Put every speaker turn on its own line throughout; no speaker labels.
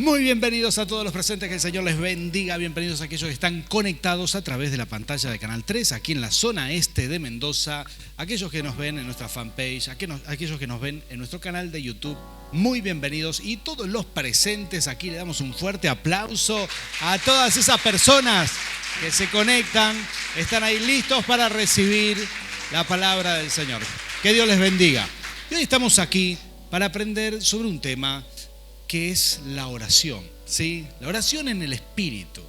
Muy bienvenidos a todos los presentes, que el Señor les bendiga. Bienvenidos a aquellos que están conectados a través de la pantalla de Canal 3, aquí en la zona este de Mendoza, aquellos que nos ven en nuestra fanpage, aquellos que nos ven en nuestro canal de YouTube. Muy bienvenidos, y todos los presentes aquí le damos un fuerte aplauso a todas esas personas que se conectan, están ahí listos para recibir la palabra del Señor. Que Dios les bendiga. Y hoy estamos aquí para aprender sobre un tema que es la oración, ¿sí? La oración en el Espíritu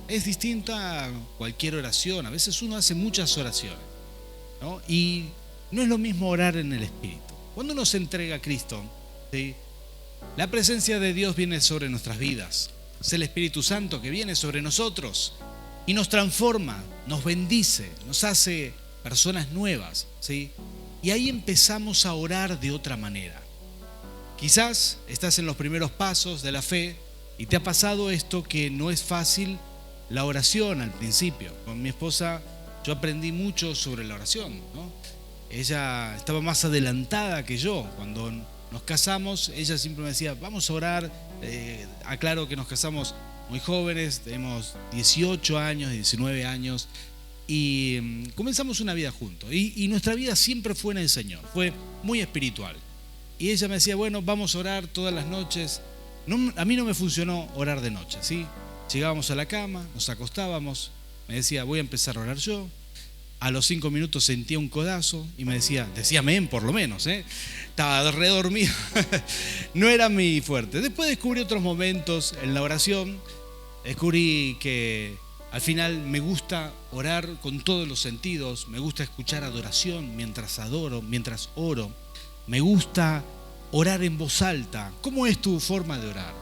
es distinta a cualquier oración. A veces uno hace muchas oraciones, ¿no? Y no es lo mismo orar en el Espíritu. Cuando uno se entrega a Cristo, ¿sí?, la presencia de Dios viene sobre nuestras vidas. Es el Espíritu Santo que viene sobre nosotros y nos transforma, nos bendice, nos hace personas nuevas, ¿sí? Y ahí empezamos a orar de otra manera. Quizás estás en los primeros pasos de la fe y te ha pasado esto, que no es fácil la oración al principio. Con mi esposa yo aprendí mucho sobre la oración, ¿no? Ella estaba más adelantada que yo. Cuando nos casamos, ella siempre me decía, vamos a orar. Aclaro que nos casamos muy jóvenes, tenemos 18 años, 19 años, y comenzamos una vida juntos. Y nuestra vida siempre fue en el Señor, fue muy espiritual. Y ella me decía, bueno, vamos a orar todas las noches. No, a mí no me funcionó orar de noche, ¿sí? Llegábamos a la cama, nos acostábamos, me decía, voy a empezar a orar yo. A los 5 minutos sentía un codazo y me decía amén por lo menos, ¿eh? Estaba redormido. No era mi fuerte. Después descubrí otros momentos en la oración. Descubrí que al final me gusta orar con todos los sentidos. Me gusta escuchar adoración mientras adoro, mientras oro. Me gusta orar en voz alta. ¿Cómo es tu forma de orar?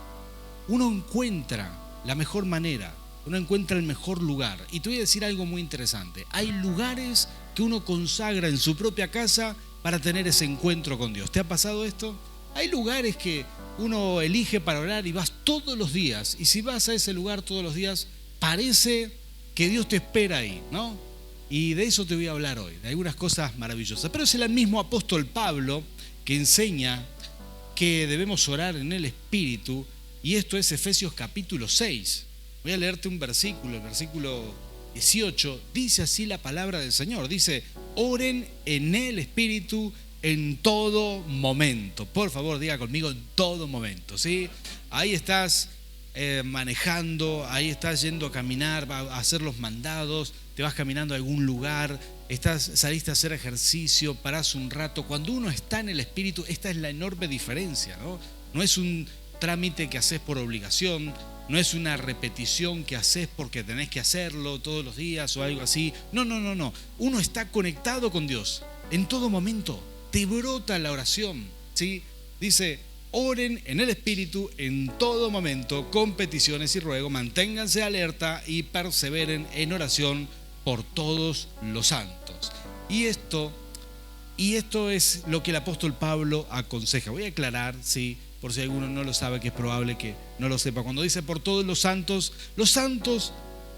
Uno encuentra la mejor manera, uno encuentra el mejor lugar. Y te voy a decir algo muy interesante. Hay lugares que uno consagra en su propia casa para tener ese encuentro con Dios. ¿Te ha pasado esto? Hay lugares que uno elige para orar y vas todos los días. Y si vas a ese lugar todos los días, parece que Dios te espera ahí, ¿no? Y de eso te voy a hablar hoy, de algunas cosas maravillosas. Pero es el mismo apóstol Pablo que enseña que debemos orar en el Espíritu, y esto es Efesios capítulo 6. Voy a leerte un versículo, el versículo 18, dice así la palabra del Señor, dice, oren en el Espíritu en todo momento. Por favor, diga conmigo, en todo momento, ¿sí? Ahí estás manejando, ahí estás yendo a caminar, a hacer los mandados, te vas caminando a algún lugar, saliste a hacer ejercicio, parás un rato. Cuando uno está en el Espíritu, esta es la enorme diferencia, ¿no? No es un trámite que haces por obligación, no es una repetición que haces porque tenés que hacerlo todos los días o algo así. No. Uno está conectado con Dios en todo momento. Te brota la oración, ¿sí? Dice, oren en el Espíritu en todo momento, con peticiones y ruego, manténganse alerta y perseveren en oración por todos los santos. Y esto es lo que el apóstol Pablo aconseja. Voy a aclarar, sí, por si alguno no lo sabe, que es probable que no lo sepa. Cuando dice por todos los santos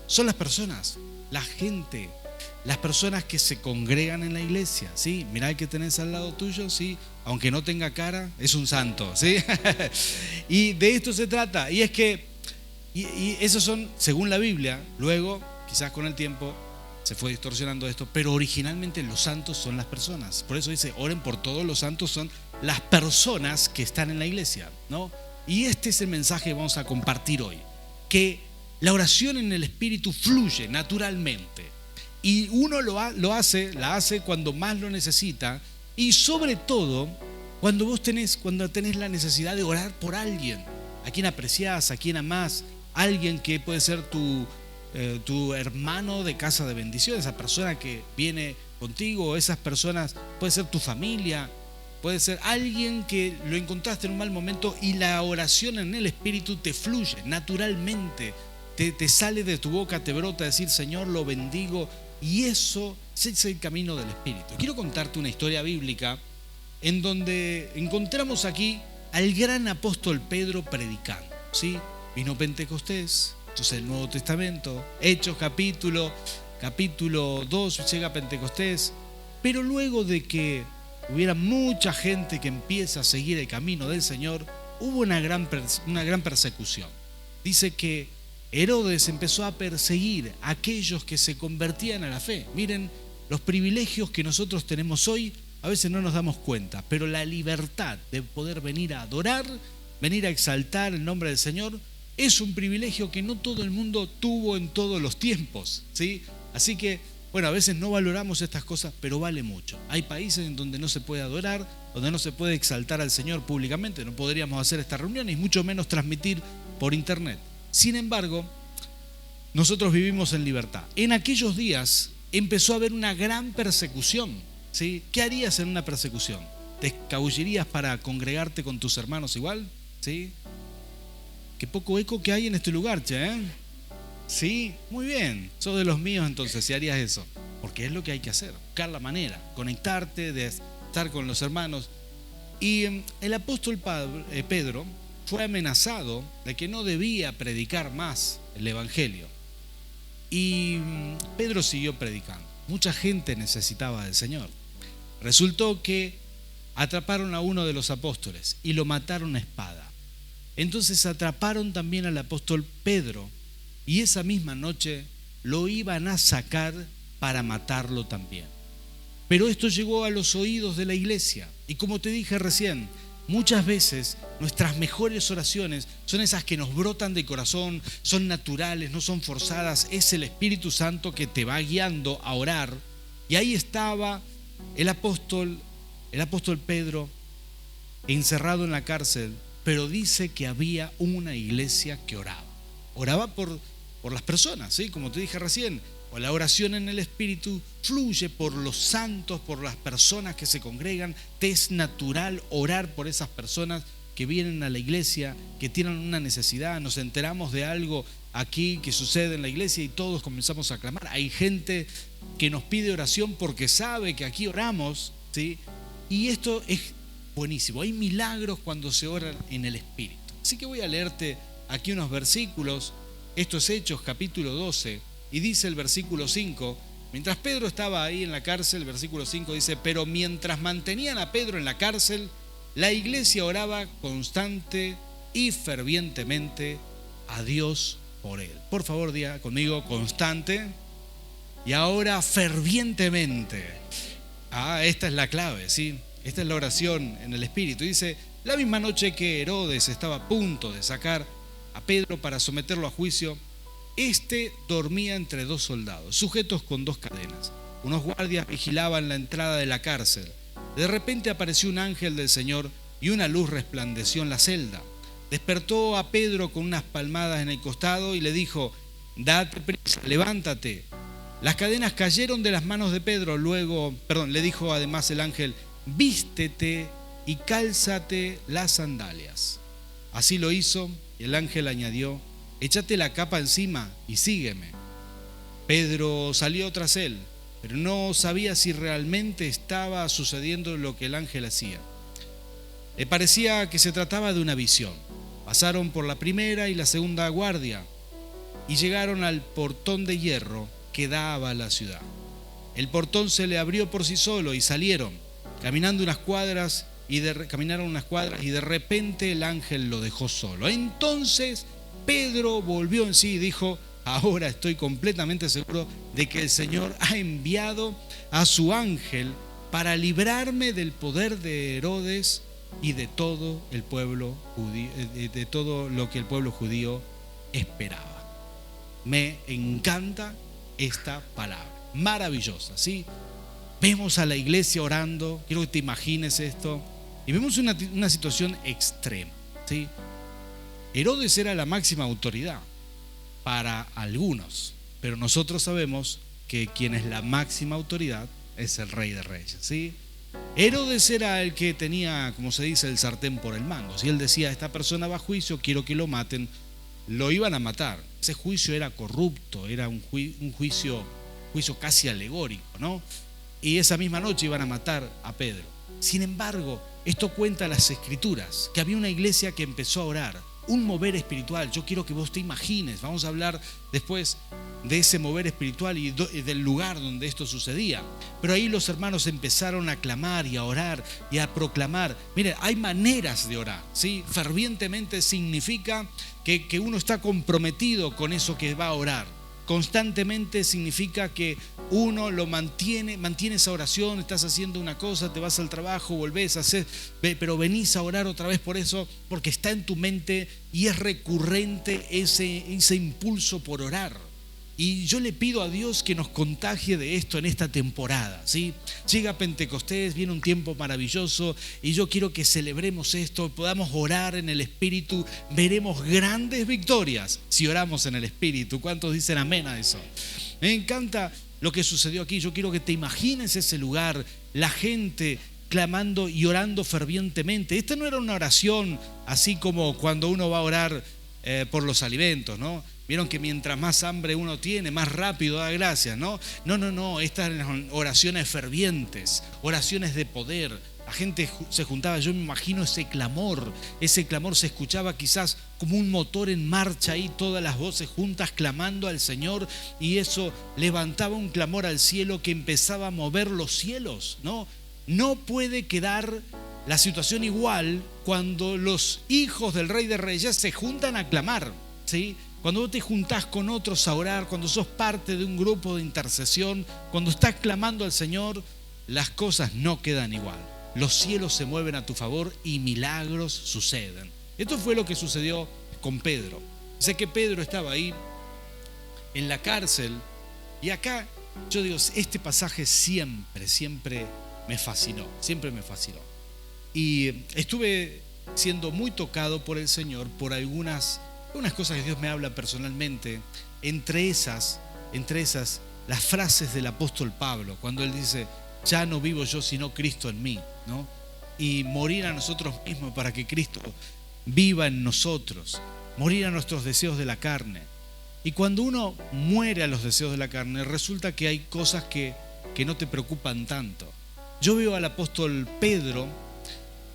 son las personas, la gente, las personas que se congregan en la iglesia, ¿sí? Mirá el que tenés al lado tuyo, ¿sí? Aunque no tenga cara, es un santo, ¿sí? Y de esto se trata. Y es que y esos son, según la Biblia, luego, quizás con el tiempo, se fue distorsionando esto, pero originalmente los santos son las personas. Por eso dice, oren por todos los santos, son las personas que están en la iglesia, ¿no? Y este es el mensaje que vamos a compartir hoy, que la oración en el Espíritu fluye naturalmente. Y uno la hace cuando más lo necesita, y sobre todo cuando tenés la necesidad de orar por alguien, a quien apreciás, a quien amás, alguien que puede ser tu hermano de casa de bendición, esa persona que viene contigo, esas personas, puede ser tu familia, puede ser alguien que lo encontraste en un mal momento, y la oración en el Espíritu te fluye naturalmente, te sale de tu boca, te brota decir, Señor, lo bendigo, y eso es el camino del Espíritu. Quiero contarte una historia bíblica en donde encontramos aquí al gran apóstol Pedro predicando, ¿sí? Vino Pentecostés, entonces el Nuevo Testamento, Hechos capítulo 2, llega Pentecostés, pero luego de que hubiera mucha gente que empieza a seguir el camino del Señor, hubo una gran persecución. Dice que Herodes empezó a perseguir a aquellos que se convertían a la fe. Miren, los privilegios que nosotros tenemos hoy, a veces no nos damos cuenta, pero la libertad de poder venir a adorar, venir a exaltar el nombre del Señor, es un privilegio que no todo el mundo tuvo en todos los tiempos, ¿sí? Así que, bueno, a veces no valoramos estas cosas, pero vale mucho. Hay países en donde no se puede adorar, donde no se puede exaltar al Señor públicamente, no podríamos hacer estas reuniones, mucho menos transmitir por internet. Sin embargo, nosotros vivimos en libertad. En aquellos días empezó a haber una gran persecución, ¿sí? ¿Qué harías en una persecución? ¿Te escabullirías para congregarte con tus hermanos igual? ¿Sí? Qué poco eco que hay en este lugar, che, ¿eh? Sí, muy bien. Sos de los míos entonces, si harías eso. Porque es lo que hay que hacer, buscar la manera, conectarte, de estar con los hermanos. Y el apóstol Pedro fue amenazado de que no debía predicar más el evangelio. Y Pedro siguió predicando. Mucha gente necesitaba del Señor. Resultó que atraparon a uno de los apóstoles y lo mataron a espada. Entonces atraparon también al apóstol Pedro y esa misma noche lo iban a sacar para matarlo también. Pero esto llegó a los oídos de la iglesia y como te dije recién, muchas veces nuestras mejores oraciones son esas que nos brotan de corazón, son naturales, no son forzadas, es el Espíritu Santo que te va guiando a orar. Y ahí estaba el apóstol Pedro encerrado en la cárcel, pero dice que había una iglesia que oraba. Oraba por las personas, ¿sí? Como te dije recién, o la oración en el Espíritu fluye por los santos, por las personas que se congregan. Te es natural orar por esas personas que vienen a la iglesia, que tienen una necesidad. Nos enteramos de algo aquí que sucede en la iglesia y todos comenzamos a clamar. Hay gente que nos pide oración porque sabe que aquí oramos, ¿sí? Y esto es buenísimo. Hay milagros cuando se ora en el Espíritu. Así que voy a leerte aquí unos versículos. Esto es Hechos capítulo 12 y dice el versículo 5. Mientras Pedro estaba ahí en la cárcel, el versículo 5 dice: pero mientras mantenían a Pedro en la cárcel, la iglesia oraba constante y fervientemente a Dios por él. Por favor, diga conmigo: constante y ahora fervientemente. Esta es la clave, ¿sí? Esta es la oración en el Espíritu. Dice: la misma noche que Herodes estaba a punto de sacar a Pedro para someterlo a juicio, este dormía entre dos soldados, sujetos con dos cadenas. Unos guardias vigilaban la entrada de la cárcel. De repente apareció un ángel del Señor y una luz resplandeció en la celda. Despertó a Pedro con unas palmadas en el costado y le dijo: date prisa, levántate. Las cadenas cayeron de las manos de Pedro. Le dijo además el ángel: vístete y cálzate las sandalias. Así lo hizo y el ángel añadió: échate la capa encima y sígueme. Pedro salió tras él, pero no sabía si realmente estaba sucediendo lo que el ángel hacía. Le parecía que se trataba de una visión. Pasaron por la primera y la segunda guardia y llegaron al portón de hierro que daba a la ciudad. El portón se le abrió por sí solo y salieron. Caminaron unas cuadras y de repente el ángel lo dejó solo. Entonces Pedro volvió en sí y dijo: ahora estoy completamente seguro de que el Señor ha enviado a su ángel para librarme del poder de Herodes y de todo el pueblo judío, de todo lo que el pueblo judío esperaba. Me encanta esta palabra, maravillosa, ¿sí? Vemos a la iglesia orando, quiero que te imagines esto, y vemos una situación extrema, ¿sí? Herodes era la máxima autoridad para algunos, pero nosotros sabemos que quien es la máxima autoridad es el Rey de Reyes, ¿sí? Herodes era el que tenía, como se dice, el sartén por el mango. Si él decía: esta persona va a juicio, quiero que lo maten, lo iban a matar. Ese juicio era corrupto, era un juicio casi alegórico, ¿no? Y esa misma noche iban a matar a Pedro. Sin embargo, esto cuenta las Escrituras, que había una iglesia que empezó a orar. un mover espiritual. Yo quiero que vos te imagines, vamos a hablar después de ese mover espiritual y del lugar donde esto sucedía. Pero ahí los hermanos empezaron a clamar y a orar y a proclamar. Miren, hay maneras de orar, ¿sí? Fervientemente significa que uno está comprometido con eso que va a orar. Constantemente significa que uno lo mantiene esa oración. Estás haciendo una cosa, te vas al trabajo, volvés a hacer, pero venís a orar otra vez por eso, porque está en tu mente y es recurrente ese impulso por orar. Y yo le pido a Dios que nos contagie de esto en esta temporada, ¿sí? Llega Pentecostés, viene un tiempo maravilloso y yo quiero que celebremos esto, podamos orar en el Espíritu. Veremos grandes victorias si oramos en el Espíritu. ¿Cuántos dicen amén a eso? Me encanta lo que sucedió aquí. Yo quiero que te imagines ese lugar, la gente clamando y orando fervientemente. Esta no era una oración así como cuando uno va a orar por los alimentos, ¿no? Vieron que mientras más hambre uno tiene, más rápido da gracias, ¿no? No, estas eran oraciones fervientes, oraciones de poder. La gente se juntaba, yo me imagino ese clamor se escuchaba quizás como un motor en marcha ahí, todas las voces juntas clamando al Señor, y eso levantaba un clamor al cielo que empezaba a mover los cielos, ¿no? No puede quedar la situación igual cuando los hijos del Rey de Reyes se juntan a clamar, ¿sí? Cuando vos te juntás con otros a orar, cuando sos parte de un grupo de intercesión, cuando estás clamando al Señor, las cosas no quedan igual. Los cielos se mueven a tu favor y milagros suceden. Esto fue lo que sucedió con Pedro. Dice que Pedro estaba ahí en la cárcel, y acá yo digo, este pasaje siempre me fascinó, siempre me fascinó. Y estuve siendo muy tocado por el Señor por algunas cosas que Dios me habla personalmente, entre esas las frases del apóstol Pablo, cuando él dice, ya no vivo yo sino Cristo en mí, ¿no? Y morir a nosotros mismos para que Cristo viva en nosotros, morir a nuestros deseos de la carne. Y cuando uno muere a los deseos de la carne, resulta que hay cosas que no te preocupan tanto. Yo veo al apóstol Pedro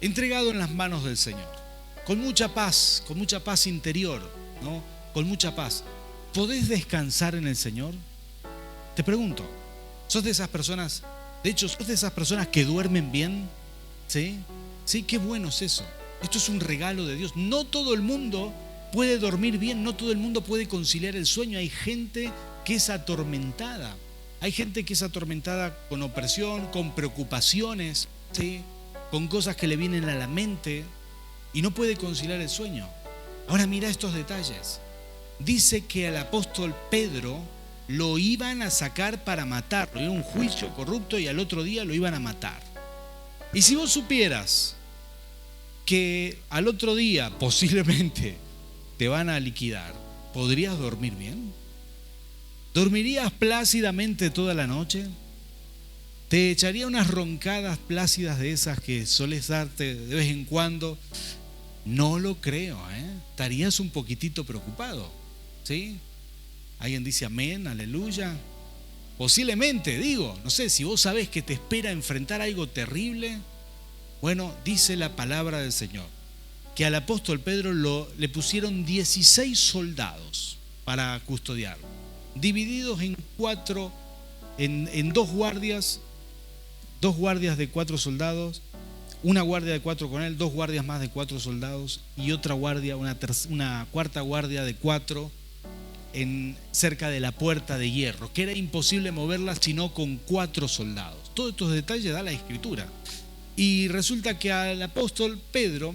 entregado en las manos del Señor, con mucha paz interior, ¿no? Con mucha paz. ¿Podés descansar en el Señor? Te pregunto, ¿sos de esas personas? De hecho, ¿sos de esas personas que duermen bien? ¿Sí? Sí, qué bueno es eso. Esto es un regalo de Dios. No todo el mundo puede dormir bien, no todo el mundo puede conciliar el sueño. Hay gente que es atormentada. Hay gente que es atormentada con opresión, con preocupaciones, ¿sí? Con cosas que le vienen a la mente, y no puede conciliar el sueño. Ahora mira estos detalles. Dice que al apóstol Pedro lo iban a sacar para matarlo. Era un juicio corrupto y al otro día lo iban a matar. Y si vos supieras que al otro día posiblemente te van a liquidar, ¿podrías dormir bien? ¿Dormirías plácidamente toda la noche? ¿Te echaría unas roncadas plácidas de esas que solés darte de vez en cuando? No lo creo, Estarías un poquitito preocupado, ¿sí? ¿Alguien dice amén, aleluya? Posiblemente, digo, no sé, si vos sabés que te espera enfrentar algo terrible. Bueno, dice la palabra del Señor que al apóstol Pedro le pusieron 16 soldados para custodiarlo, divididos en dos guardias de 4 soldados, una guardia de 4 con él, 2 guardias más de 4 soldados y otra guardia, una cuarta guardia de 4 cerca de la puerta de hierro, que era imposible moverla sino con 4 soldados. Todos estos detalles da la Escritura. Y resulta que al apóstol Pedro,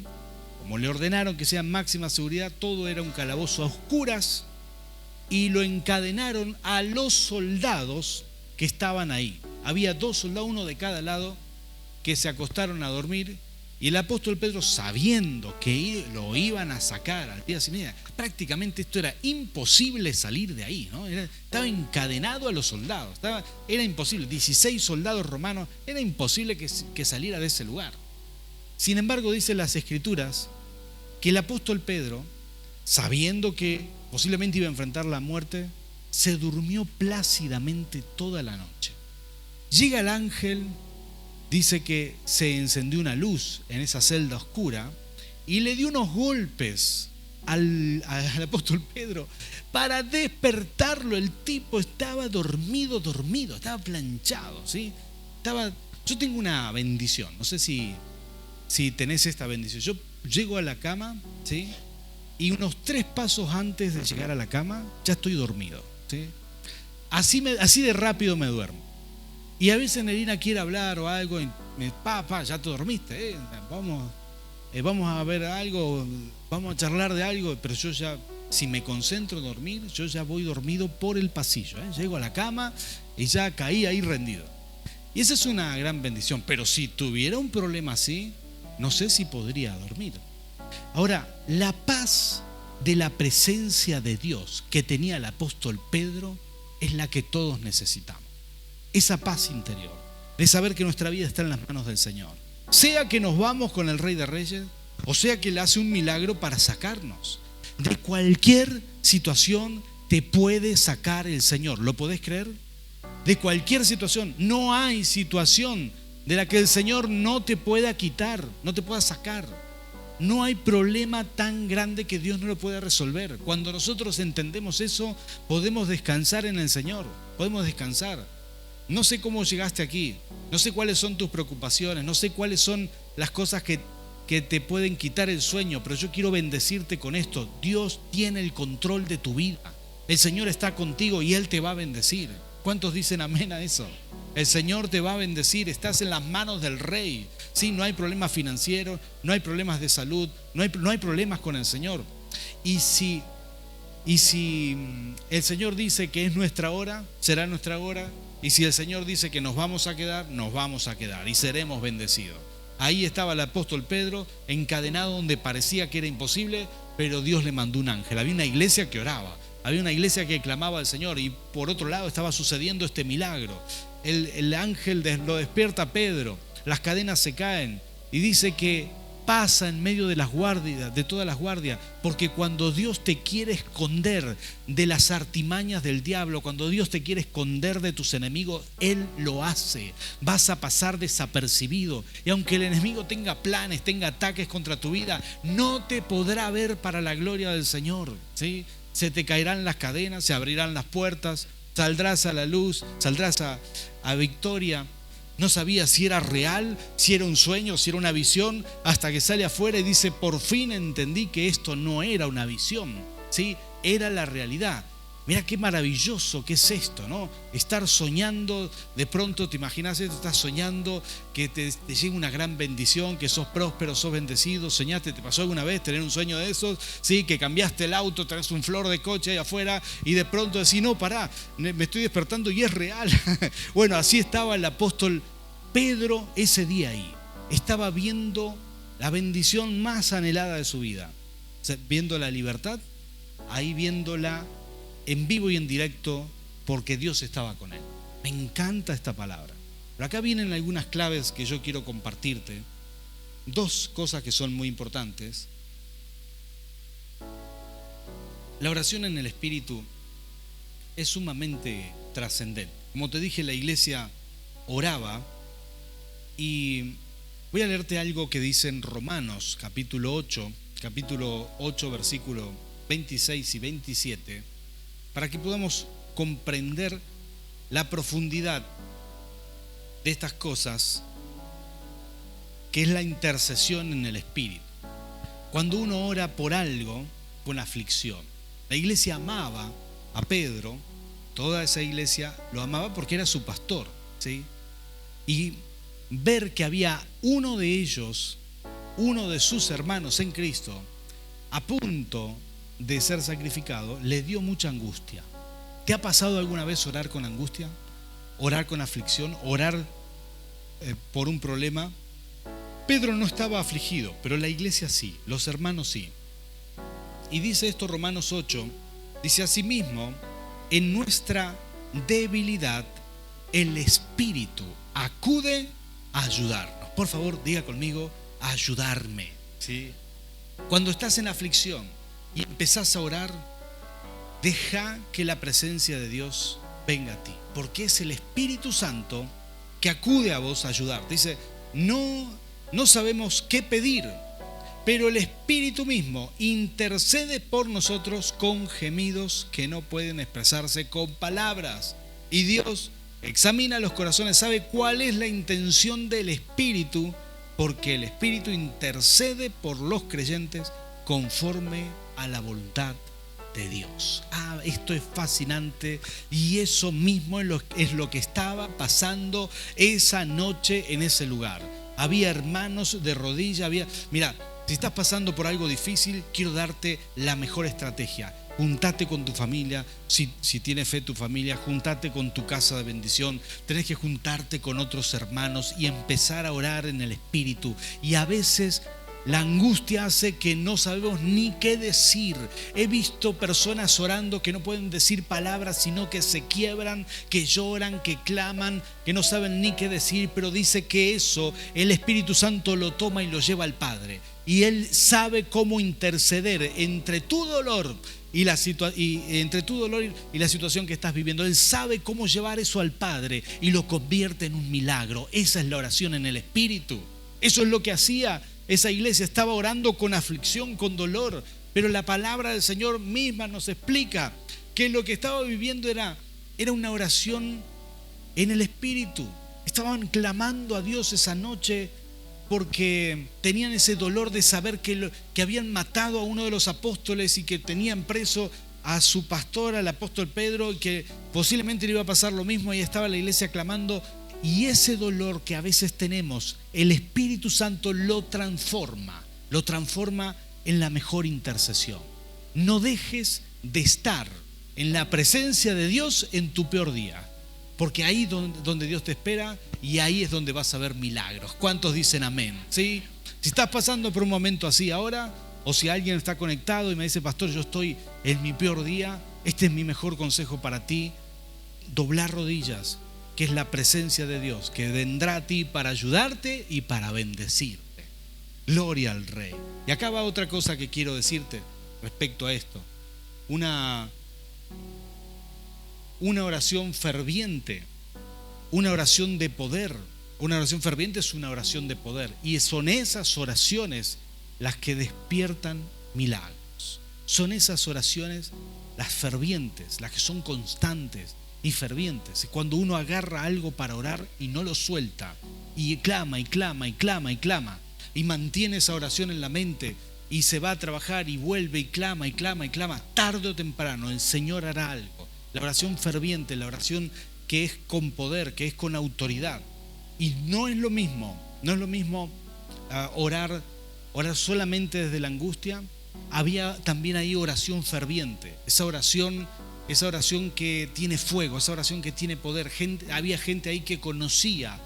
como le ordenaron que sea en máxima seguridad, todo era un calabozo a oscuras, y lo encadenaron a los soldados que estaban ahí. Había 2 soldados, uno de cada lado, que se acostaron a dormir, y el apóstol Pedro, sabiendo que lo iban a sacar al día siguiente, prácticamente esto era imposible salir de ahí, ¿no? Estaba encadenado a los soldados, era imposible, 16 soldados romanos, era imposible que saliera de ese lugar. Sin embargo, dicen las Escrituras que el apóstol Pedro, sabiendo que posiblemente iba a enfrentar la muerte, se durmió plácidamente toda la noche. Llega el ángel, dice que se encendió una luz en esa celda oscura y le dio unos golpes al apóstol Pedro para despertarlo. El tipo estaba dormido, estaba planchado, ¿sí? Yo tengo una bendición, no sé si tenés esta bendición. Yo llego a la cama, ¿sí? Y unos 3 pasos antes de llegar a la cama ya estoy dormido, ¿sí? Así de rápido me duermo. Y a veces Nerina quiere hablar o algo y me ya te dormiste, vamos a ver algo, vamos a charlar de algo, pero yo ya, si me concentro en dormir, yo ya voy dormido por el pasillo, llego a la cama y ya caí ahí rendido. Y esa es una gran bendición, pero si tuviera un problema así, no sé si podría dormir. Ahora, la paz de la presencia de Dios que tenía el apóstol Pedro es la que todos necesitamos. Esa paz interior, de saber que nuestra vida está en las manos del Señor. Sea que nos vamos con el Rey de Reyes, o sea que Él hace un milagro para sacarnos. De cualquier situación te puede sacar el Señor. ¿Lo podés creer? De cualquier situación. No hay situación de la que el Señor no te pueda quitar, no te pueda sacar. No hay problema tan grande que Dios no lo pueda resolver. Cuando nosotros entendemos eso, podemos descansar en el Señor. Podemos descansar. No sé cómo llegaste aquí, no sé cuáles son tus preocupaciones, no sé cuáles son las cosas que te pueden quitar el sueño, pero yo quiero bendecirte con esto. Dios tiene el control de tu vida. El Señor está contigo y Él te va a bendecir. ¿Cuántos dicen amén a eso? El Señor te va a bendecir, estás en las manos del Rey. Sí, no hay problemas financieros, no hay problemas de salud, no hay problemas con el Señor. Y si el Señor dice que es nuestra hora, será nuestra hora. Y si el Señor dice que nos vamos a quedar y seremos bendecidos. Ahí estaba el apóstol Pedro encadenado donde parecía que era imposible, pero Dios le mandó un ángel. Había una iglesia que oraba, había una iglesia que clamaba al Señor, y por otro lado estaba sucediendo este milagro. El ángel lo despierta a Pedro, las cadenas se caen y dice que pasa en medio de las guardias, de todas las guardias, porque cuando Dios te quiere esconder de las artimañas del diablo, cuando Dios te quiere esconder de tus enemigos, Él lo hace. Vas a pasar desapercibido, y aunque el enemigo tenga planes, tenga ataques contra tu vida, no te podrá ver para la gloria del Señor, ¿sí? Se te caerán las cadenas, se abrirán las puertas, saldrás a la luz, saldrás a victoria. No sabía si era real, si era un sueño, si era una visión, hasta que sale afuera y dice: por fin entendí que esto no era una visión, ¿sí? Era la realidad. Mira qué maravilloso que es esto, ¿no? Estar soñando, de pronto te imaginas esto, estás soñando que te llega una gran bendición, que sos próspero, sos bendecido. ¿Soñaste? ¿Te pasó alguna vez tener un sueño de esos? Sí, que cambiaste el auto, tenés un flor de coche ahí afuera y de pronto decís: no, pará, me estoy despertando y es real. Bueno, así estaba el apóstol Pedro ese día ahí. Estaba viendo la bendición más anhelada de su vida, o sea, viendo la libertad, ahí viéndola en vivo y en directo, porque Dios estaba con él. Me encanta esta palabra. Pero acá vienen algunas claves que yo quiero compartirte. 2 cosas que son muy importantes. La oración en el Espíritu es sumamente trascendente. Como te dije, la iglesia oraba, y voy a leerte algo que dice en Romanos capítulo 8, versículo 26 y 27, para que podamos comprender la profundidad de estas cosas, que es la intercesión en el Espíritu. Cuando uno ora por algo, por aflicción. La iglesia amaba a Pedro, toda esa iglesia lo amaba porque era su pastor, ¿sí? Y ver que había uno de ellos, uno de sus hermanos en Cristo, a punto de ser sacrificado, le dio mucha angustia. ¿Te ha pasado alguna vez orar con angustia? ¿Orar con aflicción? ¿Orar por un problema? Pedro no estaba afligido, pero la iglesia sí, los hermanos sí. Y dice esto Romanos 8, dice: asimismo, en nuestra debilidad el Espíritu acude a ayudarnos. Por favor, diga conmigo: a ayudarme, ¿sí? Cuando estás en aflicción y empezás a orar, deja que la presencia de Dios venga a ti, porque es el Espíritu Santo que acude a vos a ayudarte. Dice: no sabemos qué pedir, pero el Espíritu mismo intercede por nosotros con gemidos que no pueden expresarse con palabras. Y Dios examina los corazones, sabe cuál es la intención del Espíritu, porque el Espíritu intercede por los creyentes conforme a la voluntad de Dios. Esto es fascinante, y eso mismo es lo que estaba pasando esa noche en ese lugar. Había hermanos de rodillas, mira, si estás pasando por algo difícil, quiero darte la mejor estrategia. Juntate con tu familia, si tienes fe tu familia, juntate con tu casa de bendición. Tenés que juntarte con otros hermanos y empezar a orar en el Espíritu. Y a veces la angustia hace que no sabemos ni qué decir. He visto personas orando que no pueden decir palabras, sino que se quiebran, que lloran, que claman, que no saben ni qué decir, pero dice que eso el Espíritu Santo lo toma y lo lleva al Padre. Y Él sabe cómo interceder entre tu dolor y la situación que estás viviendo. Él sabe cómo llevar eso al Padre y lo convierte en un milagro. Esa es la oración en el Espíritu. Eso es lo que hacía esa iglesia. Estaba orando con aflicción, con dolor, pero la palabra del Señor misma nos explica que lo que estaba viviendo era una oración en el Espíritu. Estaban clamando a Dios esa noche porque tenían ese dolor de saber que habían matado a uno de los apóstoles y que tenían preso a su pastor, al apóstol Pedro, y que posiblemente le iba a pasar lo mismo. Ahí estaba la iglesia clamando. Y ese dolor que a veces tenemos, el Espíritu Santo lo transforma en la mejor intercesión. No dejes de estar en la presencia de Dios en tu peor día, porque ahí es donde Dios te espera, y ahí es donde vas a ver milagros. ¿Cuántos dicen amén? ¿Sí? Si estás pasando por un momento así ahora, o si alguien está conectado y me dice: pastor, yo estoy en mi peor día, este es mi mejor consejo para ti: doblar rodillas, que es la presencia de Dios, que vendrá a ti para ayudarte y para bendecirte. Gloria al Rey. Y acá va otra cosa que quiero decirte respecto a esto. Una oración ferviente, una oración de poder. Una oración ferviente es una oración de poder, y son esas oraciones las que despiertan milagros. Son esas oraciones, las fervientes, las que son constantes y fervientes. Cuando uno agarra algo para orar y no lo suelta, y clama y clama y clama y clama, y mantiene esa oración en la mente, y se va a trabajar y vuelve y clama y clama y clama, tarde o temprano el Señor hará algo. La oración ferviente, la oración que es con poder, que es con autoridad. Y no es lo mismo orar solamente desde la angustia. Había también ahí oración ferviente, esa oración que tiene fuego, esa oración que tiene poder. Había gente ahí que conocía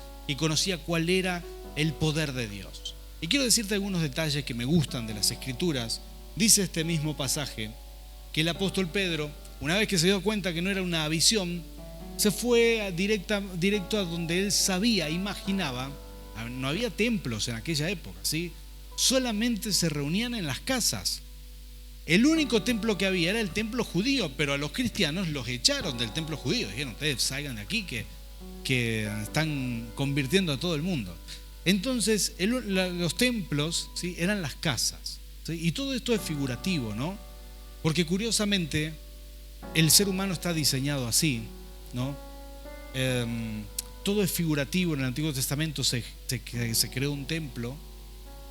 cuál era el poder de Dios. Y quiero decirte algunos detalles que me gustan de las Escrituras. Dice este mismo pasaje que el apóstol Pedro, una vez que se dio cuenta que no era una visión, se fue directo a donde él imaginaba. No había templos en aquella época, ¿sí? Solamente se reunían en las casas. El único templo que había era el templo judío, pero a los cristianos los echaron del templo judío. Dijeron: ustedes salgan de aquí, que están convirtiendo a todo el mundo. Entonces los templos, ¿sí?, eran las casas, ¿sí? Y todo esto es figurativo, ¿no? Porque curiosamente el ser humano está diseñado así, ¿no? Todo es figurativo. En el Antiguo Testamento se creó un templo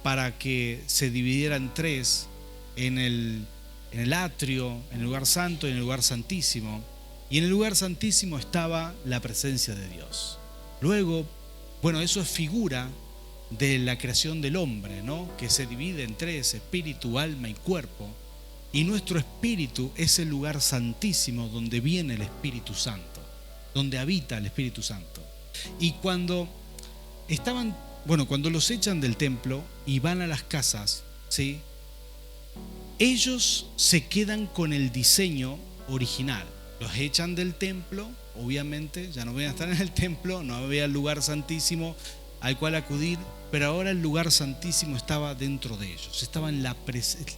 para que se dividiera en tres, en el atrio, en el lugar santo y en el lugar santísimo. Y en el lugar santísimo estaba la presencia de Dios. Luego, eso es figura de la creación del hombre, ¿no?, que se divide en tres: espíritu, alma y cuerpo. Y nuestro espíritu es el lugar santísimo donde viene el Espíritu Santo, donde habita el Espíritu Santo. Y cuando los echan del templo y van a las casas, ¿sí?, ellos se quedan con el diseño original. Los echan del templo, obviamente, ya no van a estar en el templo, no había el lugar santísimo al cual acudir, pero ahora el lugar santísimo estaba dentro de ellos.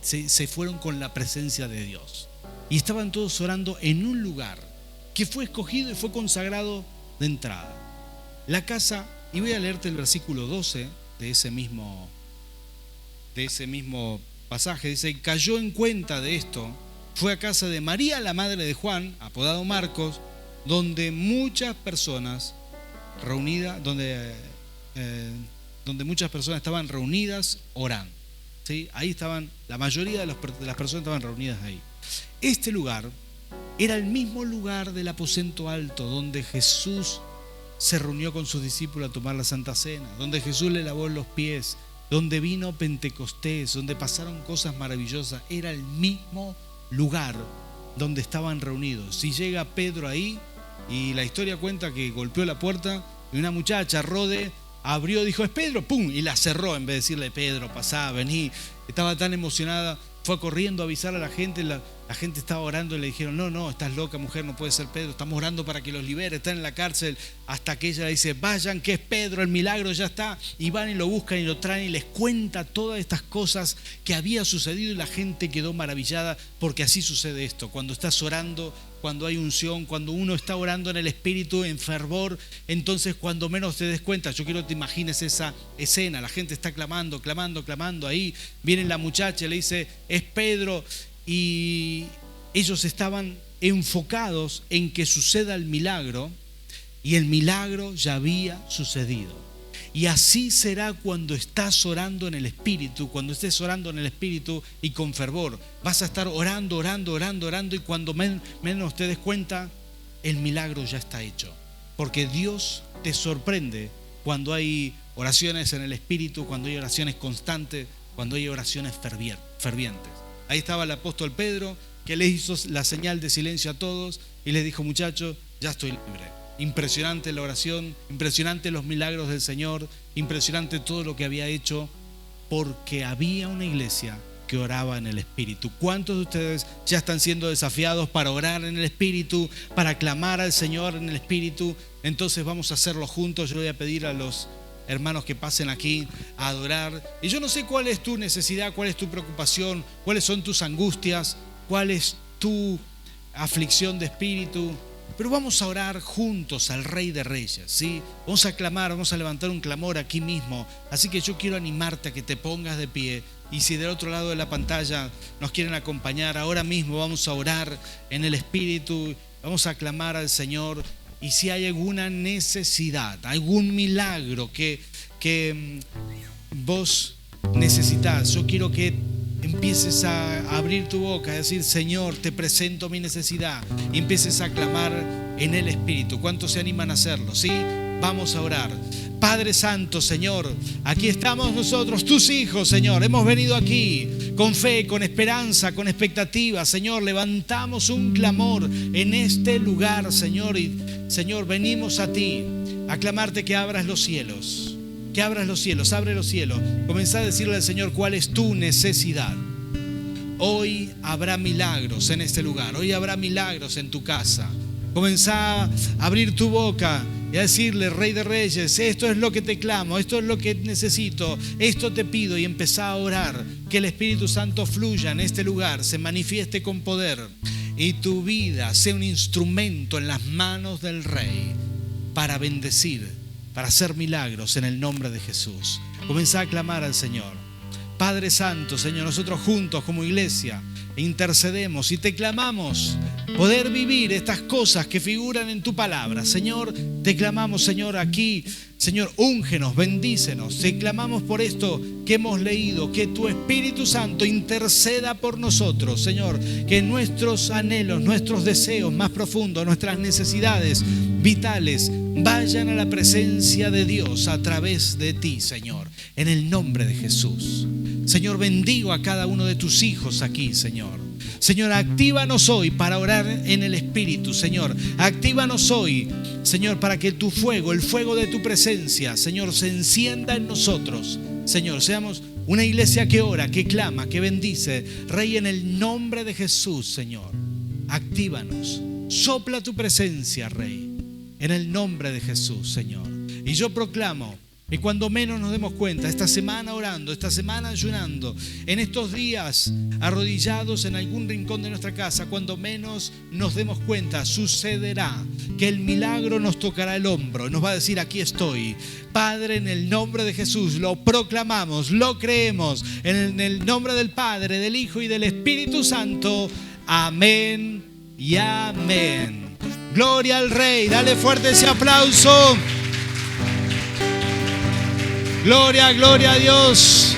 Se fueron con la presencia de Dios. Y estaban todos orando en un lugar que fue escogido y fue consagrado de entrada. La casa, y voy a leerte el versículo 12 de ese mismo de ese mismo pasaje, dice, cayó en cuenta de esto, fue a casa de María, la madre de Juan, apodado Marcos, donde muchas personas reunidas, donde muchas personas estaban reunidas orando. ¿Sí? Ahí estaban, la mayoría de las personas estaban reunidas ahí. Este lugar era el mismo lugar del aposento alto donde Jesús se reunió con sus discípulos a tomar la Santa Cena, donde Jesús le lavó los pies, donde vino Pentecostés, donde pasaron cosas maravillosas. Era el mismo lugar donde estaban reunidos. Si llega Pedro ahí, y la historia cuenta que golpeó la puerta y una muchacha, Rode, abrió, dijo, es Pedro, ¡pum! Y la cerró en vez de decirle, Pedro, pasá, vení. Estaba tan emocionada, fue corriendo a avisar a la gente, la gente estaba orando y le dijeron, no, estás loca mujer, no puede ser Pedro, estamos orando para que los libere, están en la cárcel, hasta que ella le dice, vayan que es Pedro, el milagro ya está, y van y lo buscan y lo traen y les cuenta todas estas cosas que había sucedido y la gente quedó maravillada, porque así sucede esto, cuando estás orando, cuando hay unción, cuando uno está orando en el Espíritu, en fervor, entonces cuando menos te des cuenta, yo quiero que te imagines esa escena, la gente está clamando, ahí viene la muchacha, le dice, es Pedro, y ellos estaban enfocados en que suceda el milagro, y el milagro ya había sucedido. Y así será cuando estás orando en el Espíritu, cuando estés orando en el Espíritu y con fervor. Vas a estar orando, y cuando menos te des cuenta, el milagro ya está hecho. Porque Dios te sorprende cuando hay oraciones en el Espíritu, cuando hay oraciones constantes, cuando hay oraciones fervientes. Ahí estaba el apóstol Pedro, que le hizo la señal de silencio a todos y les dijo, muchachos, ya estoy libre. Impresionante la oración, impresionante los milagros del Señor, impresionante todo lo que había hecho, porque había una iglesia que oraba en el Espíritu. ¿Cuántos de ustedes ya están siendo desafiados para orar en el Espíritu, para clamar al Señor en el Espíritu? Entonces vamos a hacerlo juntos. Yo le voy a pedir a los hermanos que pasen aquí a adorar. Y yo no sé cuál es tu necesidad, cuál es tu preocupación, cuáles son tus angustias, cuál es tu aflicción de espíritu. Pero vamos a orar juntos al Rey de Reyes, ¿sí? Vamos a clamar, vamos a levantar un clamor aquí mismo. Así que yo quiero animarte a que te pongas de pie. Y si del otro lado de la pantalla nos quieren acompañar, ahora mismo vamos a orar en el Espíritu. Vamos a clamar al Señor. Y si hay alguna necesidad, algún milagro que vos necesitas, yo quiero que empieces a abrir tu boca, a decir, Señor, te presento mi necesidad, y empieces a clamar en el Espíritu. ¿Cuántos se animan a hacerlo? ¿Sí? Vamos a orar. Padre Santo, Señor, aquí estamos nosotros, tus hijos, Señor. Hemos venido aquí con fe, con esperanza, con expectativa. Señor, levantamos un clamor en este lugar, Señor. Y, Señor, venimos a ti a clamarte que abras los cielos. Que abras los cielos, abre los cielos. Comenzá a decirle al Señor cuál es tu necesidad. Hoy habrá milagros en este lugar. Hoy habrá milagros en tu casa. Comenzá a abrir tu boca y a decirle, Rey de Reyes, esto es lo que te clamo, esto es lo que necesito, esto te pido, y empezá a orar, que el Espíritu Santo fluya en este lugar, se manifieste con poder y tu vida sea un instrumento en las manos del Rey para bendecir, para hacer milagros en el nombre de Jesús. Comenzá a clamar al Señor. Padre Santo, Señor, nosotros juntos como iglesia intercedemos y te clamamos poder vivir estas cosas que figuran en tu palabra. Señor, te clamamos, Señor, aquí, Señor, úngenos, bendícenos. Te clamamos por esto que hemos leído, que tu Espíritu Santo interceda por nosotros, Señor, que nuestros anhelos, nuestros deseos más profundos, nuestras necesidades vitales vayan a la presencia de Dios a través de ti, Señor, en el nombre de Jesús. Señor, bendigo a cada uno de tus hijos aquí, Señor. Señor, actívanos hoy para orar en el Espíritu, Señor. Actívanos hoy, Señor, para que tu fuego, el fuego de tu presencia, Señor, se encienda en nosotros. Señor, seamos una iglesia que ora, que clama, que bendice. Rey, en el nombre de Jesús, Señor, actívanos. Sopla tu presencia, Rey, en el nombre de Jesús, Señor. Y yo proclamo Y cuando menos nos demos cuenta, esta semana orando, esta semana ayunando, en estos días arrodillados en algún rincón de nuestra casa, cuando menos nos demos cuenta, sucederá que el milagro nos tocará el hombro. Nos va a decir: aquí estoy. Padre, en el nombre de Jesús, lo proclamamos, lo creemos. En el nombre del Padre, del Hijo y del Espíritu Santo. Amén y amén. Gloria al Rey. Dale fuerte ese aplauso. Gloria, gloria a Dios.